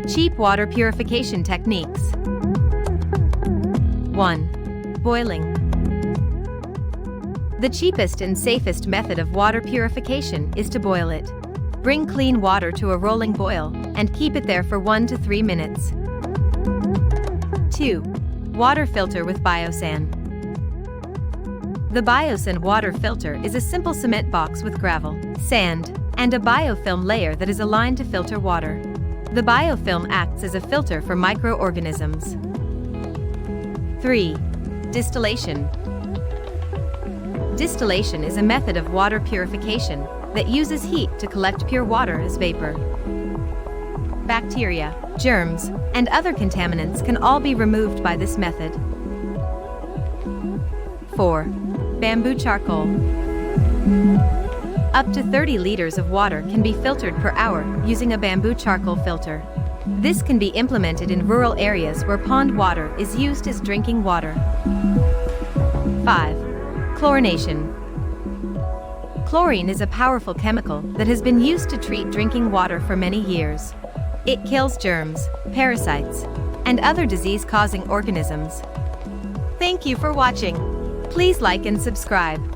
Cheap water purification techniques. 1. Boiling. The cheapest and safest method of water purification is to boil it. Bring clean water to a rolling boil and keep it there for 1 to 3 minutes. 2. Water filter with Biosan. The Biosand Water Filter is a simple cement box with gravel, sand, and a biofilm layer that is aligned to filter water. The biofilm acts as a filter for microorganisms. 3. Distillation. Distillation is a method of water purification that uses heat to collect pure water as vapor. Bacteria, germs, and other contaminants can all be removed by this method. 4. Bamboo charcoal. Up to 30 liters of water can be filtered per hour using a bamboo charcoal filter. This can be implemented in rural areas where pond water is used as drinking water. 5. Chlorination. Chlorine is a powerful chemical that has been used to treat drinking water for many years. It kills germs, parasites, and other disease-causing organisms. Thank you for watching. Please like and subscribe.